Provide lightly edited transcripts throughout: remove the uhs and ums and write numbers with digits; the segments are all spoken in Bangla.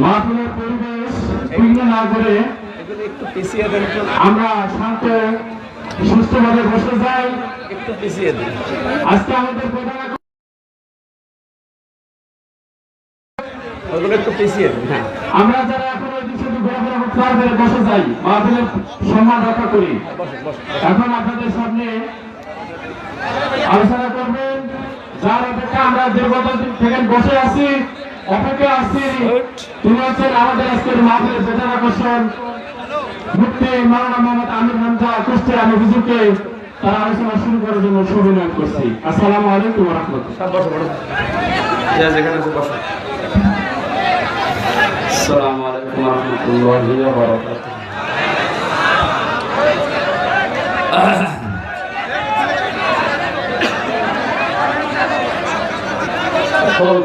মাহফিলের পরিবেশ বিঘ্ন না করে একটু পিছিয়ে দেন, আমরা শান্ত সুস্থভাবে বসে যাই। একটু পিছিয়ে দেন। আজকে আমাদের প্রধান ওগুলো একটু পিছিয়ে দেন। হ্যাঁ, আমরা যারা এখন ওই দিকে ঘোরাফেরা করতে পারবে বসে যাই, মাহফিলের সম্মান রক্ষা করি। এখন আপনাদের সামনে আলোচনা করবেন যার অপেক্ষা আমরা দীর্ঘদিন থেকে বসে আছি, অপেক্ষা আছি, তিনি হচ্ছেন আমাদের আজকের মাহফিলের প্রধান আকর্ষণ মুফতি মাওলানা মোহাম্মদ আমির হামজা কুষ্টিয়া। আমি হুজুরকে তার আলোচনা শুরু করার জন্য শুভেচ্ছা করছি। আসসালামু আলাইকুম ওয়া রাহমাতুল্লাহ। সব বসো বসো, যেখানে আছে বসো। আসসালামু আলাইকুম ওয়া রাহমাতুল্লাহি ওয়া বারাকাতুহু।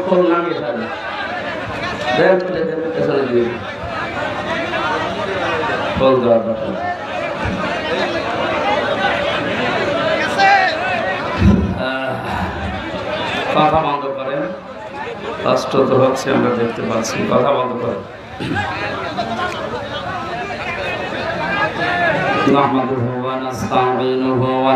ফল লাগে তাহলে দেন পেছনে দিয়ে ফল দেওয়া দরকার। কথা বন্ধ করেন, কষ্ট তো হচ্ছে আমরা দেখতে পাচ্ছি, কথা বন্ধ করেন। নাহমাদুহু ওয়া নাস্তাঈনুহু ওয়া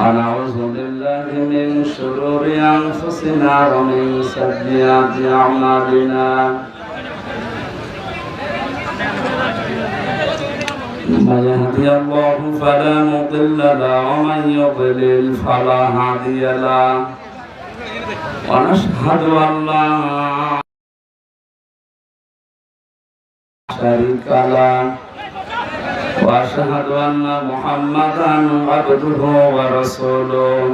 ونعوذ بالله من شرور أنفسنا ومن سيئات أعمالنا من يهدي الله فلا مضل له ومن يضلل فلا هادي له ونشهد أن لا شريك له وأشهد أن محمدا عبده ورسوله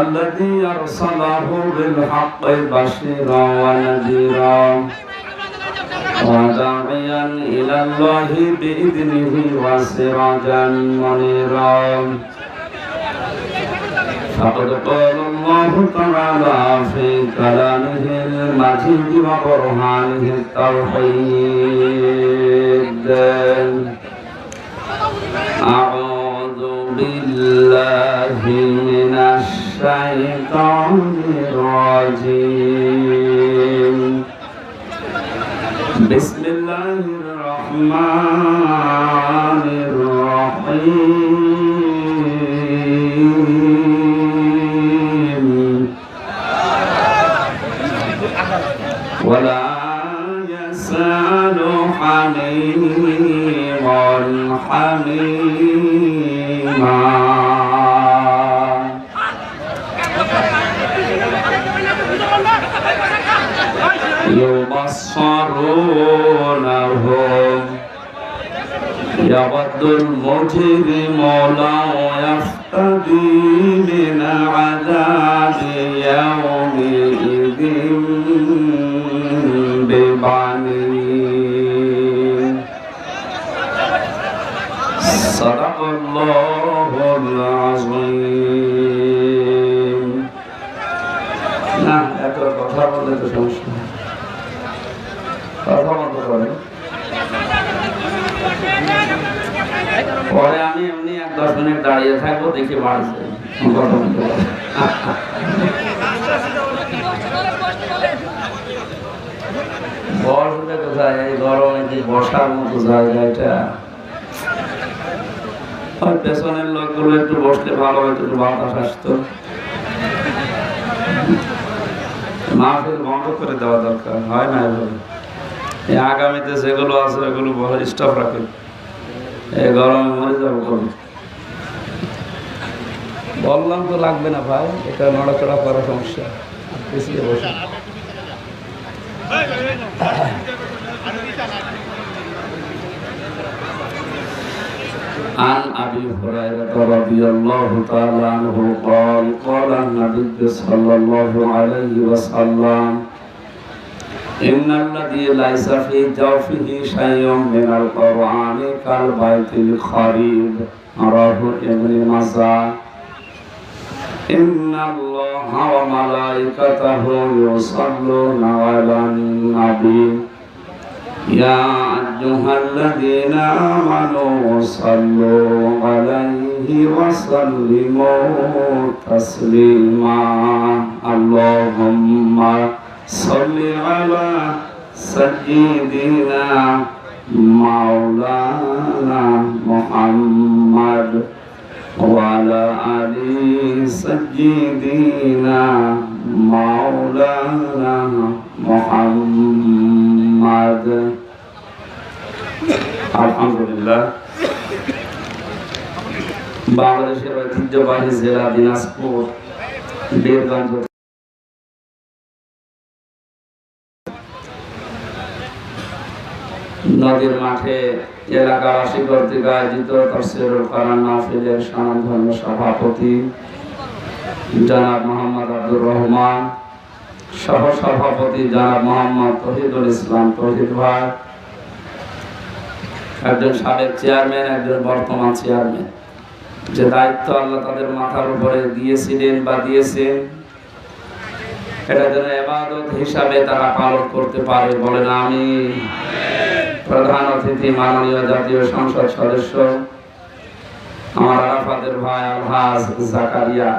الذي أرسله بالحق بشيرا ونذيرا وداعيا إلى الله بإذنه وسراجا منيرا فقد قال الله تعالى في كلامه المجيد وبرهانه التوحيد أعوذ بالله من الشيطان الرجيم بسم الله الرحمن الرحيم ولا يسأل حميم حميما يبصرونهم يود المجرم لو يفتدي من عذاب يومئذ ببنيه صدق الله العظيم না এত কথা বললে তো সমস্যা, কথা বলতে পারে পরে আমি এমনি ১-১০ মিনিট দাঁড়িয়ে থাকবো, দেখি বাড়ছে কথা বলতে পারে। বসলে কোথায়, এই গরমে কি বসার মতো জায়গা এটা? পেছনের লোকগুলো একটু বসলে ভালো হয়তো, একটু বাতাস আসতো। মাহফিল বন্ধ করে দেওয়া দরকার, হয় না এভাবে। এই আগামীতে যেগুলো আছে এগুলো স্টপ রাখেন, এই গরমে মরে যাবো কবে। বললাম তো লাগবে না ভাই, এটা নড়াচড়া করার সমস্যা, পিছিয়ে বসে। عن أبي هريرة رضي الله تعالى عنه قال قال النبي صلى الله عليه وسلم إن الذي ليس في جوفه شيء من القرآن كالبيت الخريب رواه ابن ماجه إن الله وملائكته يصلون على النبي يا أيها الذين آمنوا صلوا عليه عليه وسلموا تسليما اللهم صل على سيدنا مولانا محمد وعلى آل سيدنا مولانا محمد আলহামদুলিল্লাহ বাংলাদেশের ঐতিহ্যবাহী জেলা দিনাজপুর বীরগঞ্জ নদীর মাঠে এলাকাবাসী কর্তৃক আয়োজিত তাফসীরুল কোরআন মাহফিলের স্বনামধন্য সভাপতি জনাব মোহাম্মদ আব্দুর রহমান, সহ সভাপতি জনাব মোহাম্মদ তৌহিদুল ইসলাম তৌহিদ ভাই, একজন সাবেক চেয়ারম্যান, একজন বর্তমান চেয়ারম্যান, যে দায়িত্ব আল্লাহ তাদের মাথার উপরে দিয়েছিলেন বা দিয়েছেন, এটা যেন ইবাদত হিসাবে তারা পালন করতে পারে, বলেন আমিন। প্রধান অতিথি মাননীয় জাতীয় সংসদ সদস্য আমার আরাফাতের ভাই আলহাজ জাকারিয়া,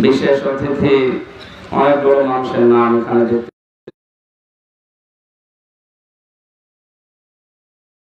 বিশেষ অতিথি অনেক বড় মানুষের নাম এখানে